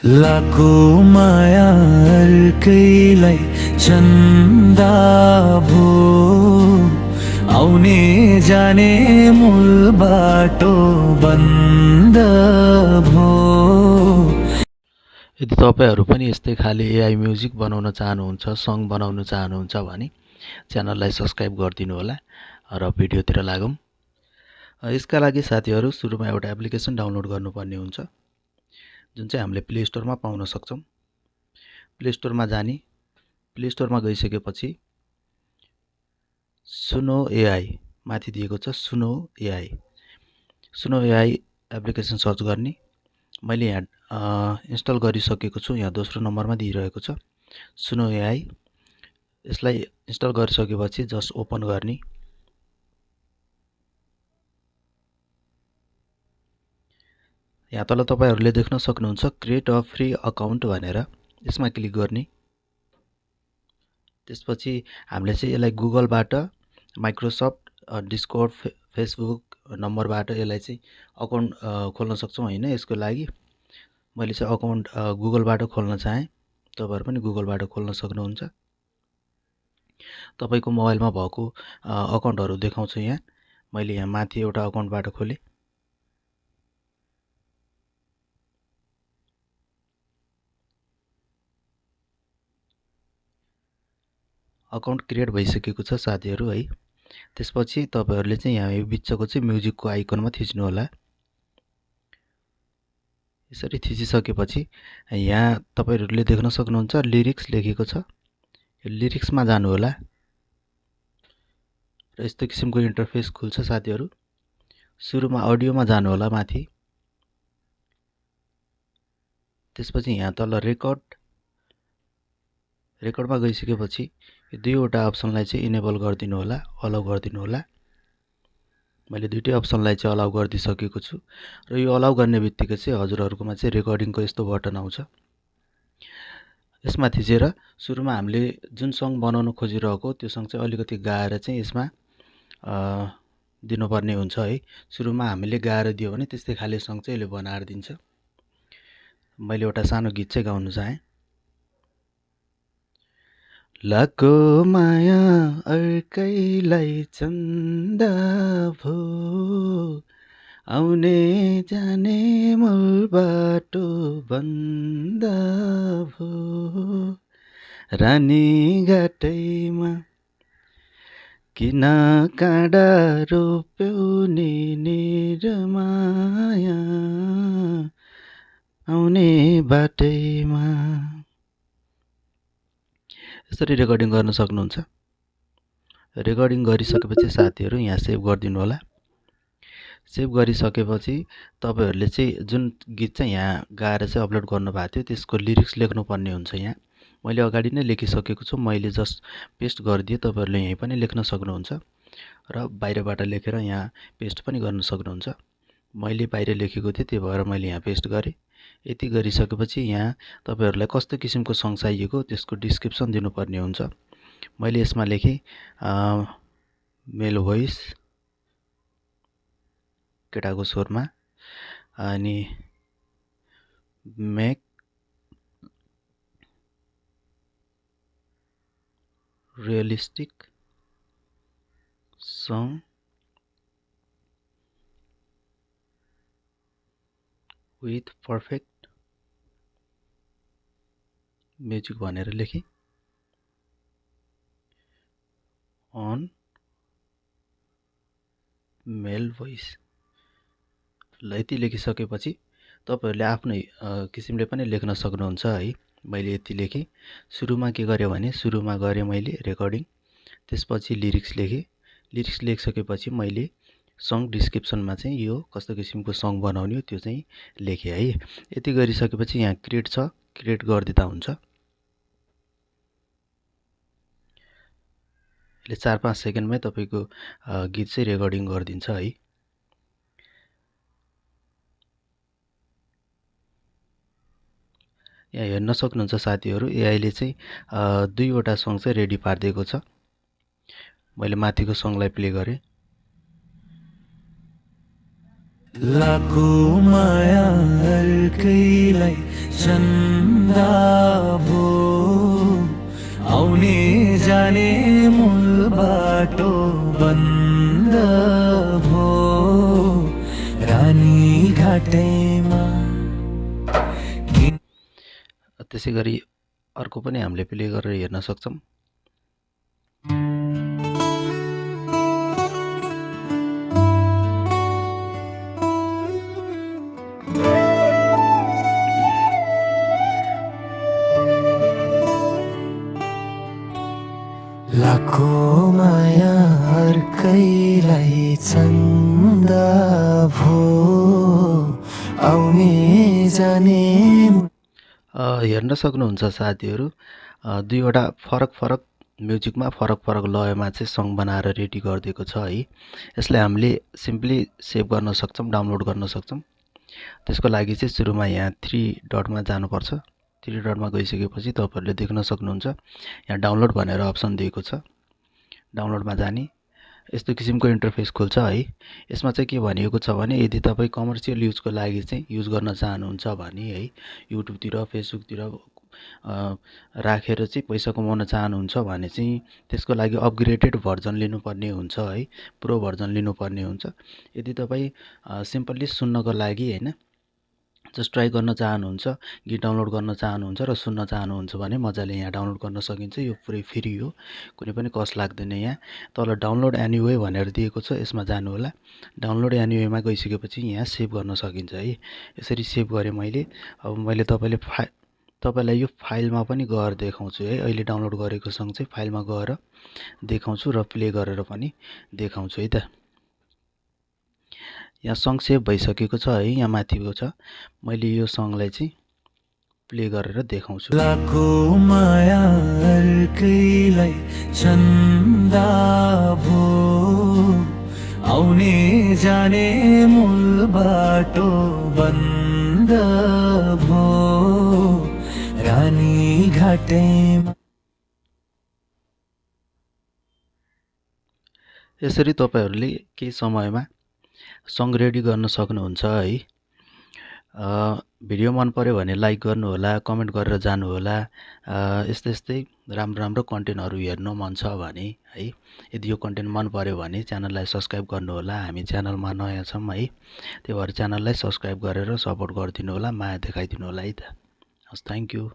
लाखो माया अर्कैलाई चन्दा भो आउने जाने मूल बाटो बन्द भो। यदि तपाईहरु पनि यस्तै खाले एआई म्युजिक बनाउन चाहनुहुन्छ, सङ बनाउन चाहनुहुन्छ भने च्यानललाई सब्स्क्राइब गरिदिनु होला र भिडियोतिर लागौं। यसका लागि साथीहरु सुरुमा एउटा एप्लिकेसन डाउनलोड गर्नुपर्ने हुन्छ, जुन चाहिँ हामीले प्ले स्टोरमा पाउन सक्छौं। प्ले स्टोरमा जाने, प्ले स्टोरमा गइसकेपछि सुनो एआई माथि दिएको छ सुनो एआई। सुनो एआई एप्लिकेसन सर्च गर्ने। मैले यहाँ इन्स्टल गरिसकेको छु, यहाँ दोस्रो नम्बरमा दिइरहेको छ सुनो एआई। यसलाई इन्स्टल गरिसकेपछि जस्ट ओपन गर्ने। यहाँ तल तपाईहरुले देख्न सक्नुहुन्छ क्रिएट अ फ्री अकाउन्ट भनेर, यसमा क्लिक गर्ने। त्यसपछि हामीले चाहिँ यसलाई गुगलबाट, माइक्रोसफ्ट, डिस्कर्ड, फेसबुक नम्बरबाट यसलाई चाहिँ अकाउन्ट खोल्न सक्छौं हैन। यसको लागि मैले चाहिँ अकाउन्ट गुगलबाट खोल्न चाहे, तपाईहरु पनि गुगलबाट खोल्न सक्नुहुन्छ। तपाईको मोबाइलमा भएको अकाउन्टहरु देखाउँछु यहाँ। मैले यहाँ माथि एउटा अकाउन्टबाट खोले। अकाउन्ट क्रिएट भइसकेको छ साथीहरु है। त्यसपछि तपाईहरुले चाहिँ यहाँ यो बिचको चाहिँ म्युजिकको आइकनमा थिच्नु होला। यसरी थिचिसकेपछि यहाँ तपाईहरुले देख्न सक्नुहुन्छ लिरिक्स लेखेको छ। यो लिरिक्समा जानु होला र यस्तो किसिमको इन्टरफेस खुल्छ साथीहरु। सुरुमा अडियोमा जानु होला माथि। त्यसपछि यहाँ तल रेकर्डमा गइसकेपछि यो दुईवटा अप्सनलाई चाहिँ इनेबल गरिदिनु होला, अलाउ गरिदिनु होला। मैले दुईटै अप्सनलाई चाहिँ अलाउ गरिदिसकेको छु र यो अलाउ गर्ने बित्तिकै चाहिँ हजुरहरुकोमा चाहिँ रेकर्डिङको यस्तो बटन आउँछ। यसमा थिचेर सुरुमा हामीले जुन सङ बनाउन खोजिरहेको त्यो सङ चाहिँ अलिकति गाएर चाहिँ यसमा दिनुपर्ने हुन्छ है। सुरुमा हामीले गाएर दियो भने त्यस्तै खाले सङ चाहिँ यसले बनाएर दिन्छ। मैले एउटा सानो गीत चाहिँ गाउन चाहे। लाखो माया अर्कैलाई चन्दा भो आउने जाने मूल बाटो बन्द भो रानी घाटैमा किन काँडा रोप्यौ नि निरमाया आउने बाटैमा। यसरी रेकर्डिङ गर्न सक्नुहुन्छ। रेकर्डिङ गरिसकेपछि साथीहरु यहाँ सेभ गरिदिनु होला। सेभ गरिसकेपछि तपाईहरुले चाहिँ जुन गीत चाहिँ यहाँ गाएर चाहिँ अपलोड गर्नु भएको थियो त्यसको लिरिक्स लेख्नु पर्ने हुन्छ। यहाँ मैले अगाडि नै लेखिसकेको छु, मैले जस्ट पेस्ट गरिदिए। तपाईहरुले यही पनि लेख्न सक्नुहुन्छ र बाहिरबाट लेखेर यहाँ पेस्ट पनि गर्न सक्नुहुन्छ। मैले बाहिर लेखेको थिए, त्यही भएर मैले यहाँ पेस्ट गरे। यति गरिसकेपछि यहाँ तपाईहरुलाई कस्तो किसिमको सङ चाहिएको त्यसको डिस्क्रिप्सन दिनुपर्ने हुन्छ। मैले यसमा लेखे मेल भोइस, केटाको स्वरमा, अनि make realistic song with perfect music भनेर लेखेँ। On mail voice. ल यति लेखिसकेपछि तपाईहरुले आफ्नै किसिमले पनि लेख्न सक्नुहुन्छ है। मैले यति लेखेँ। सुरुमा के गरे भने सुरुमा गरे मैले रेकर्डिङ, त्यसपछि लिरिक्स लेखेँ। लिरिक्स लेखिसकेपछि मैले सङ डिस्क्रिप्सनमा चाहिँ यो कस्तो किसिमको सङ बनाउने हो त्यो चाहिँ लेखेँ है। यति गरिसकेपछि यहाँ क्रिएट छ, क्रिएट गरिदिँदा हुन्छ। यसले 4-5 सेकेन्डमै तपाईको गीत चाहिँ रेकर्डिङ गरिदिन्छ है। यहाँ हेर्न सक्नुहुन्छ साथीहरु एआईले चाहिँ दुईवटा सङ चाहिँ रेडी पारिदिएको छ। मैले माथिको सङलाई प्ले गरे। लाखो माया अर्कैलाई चन्दा भो आउने जाने मूल बाटो बन्द भो रानी घाटैमा त्यसै गरी अर्को पनि हामीले प्ले गरेर हेर्न सक्छौं। लाखो माया अर्कैलाई चन्दा भो आउने जाने हेर्न सक्नुहुन्छ साथीहरू, दुईवटा फरक म्युजिकमा फरक लयमा चाहिँ सङ बनाएर रेडी गरिदिएको छ है। यसलाई हामीले सिम्पली सेभ गर्न सक्छौं, डाउनलोड गर्न सक्छौं। त्यसको लागि चाहिँ सुरुमा यहाँ 3 डटमा जानुपर्छ। 3 डटमा गइसकेपछि तपाईहरुले देख्न सक्नुहुन्छ यहाँ डाउनलोड भनेर अप्सन दिएको छ। डाउनलोडमा जाने यस्तो किसिमको इन्टरफेस खुल्छ है। यसमा चाहिँ के भनिएको छ भने यदि तपाई कमर्सियल युजको लागि चाहिँ युज गर्न चाहनुहुन्छ भने है, युट्युबतिर फेसबुकतिर राखेर चाहिँ पैसा कमाउन चाहनुहुन्छ भने चाहिँ त्यसको लागि अपग्रेडेड भर्जन लिनुपर्ने हुन्छ है, प्रो भर्जन लिनुपर्ने हुन्छ। यदि तपाई सिम्पली सुन्नको लागि हैन जस्ट ट्राई गर्न चाहनुहुन्छ, गीत डाउनलोड गर्न चाहनुहुन्छ र सुन्न चाहनुहुन्छ भने मजाले यहाँ डाउनलोड गर्न सकिन्छ। यो पुरै फ्री हो, कुनै पनि कस्ट लाग्दैन। यहाँ तल डाउनलोड एनीवे भनेर दिएको छ, यसमा जानु होला। डाउनलोड एनीवेमा गइसकेपछि यहाँ सेभ गर्न सकिन्छ है। यसरी सेभ गरे मैले। अब मैले तपाईलाई यो फाइलमा पनि गएर देखाउँछु है। अहिले डाउनलोड गरेको सङ चाहिँ फाइलमा गएर देखाउँछु र प्ले गरेर पनि देखाउँछु है त। यहाँ सङ सेभ भइसकेको छ है, यहाँ माथिको छ। मैले यो सङलाई चाहिँ प्ले गरेर देखाउँछु। लाखो माया अर्कैलाई चन्दा भो आउने जाने मूल बाटो बन्द भो रानी घाटैमा। यसरी तपाईहरुले केही समयमा सङ रेडी गर्न सक्नुहुन्छ है। भिडियो मन पर्यो भने लाइक गर्नु होला, कमेन्ट गरेर जानु होला। यस्तै राम्रो कन्टेन्टहरु हेर्न मन छ भने है, यदि यो कन्टेन्ट मन पर्यो भने च्यानललाई सब्स्क्राइब गर्नु होला। हामी च्यानलमा नयाँ छौं है, त्यही भएर च्यानललाई सब्स्क्राइब गरेर सपोर्ट गरिदिनु होला, माया देखाइदिनु होला है त। हस्, थ्यांक यू।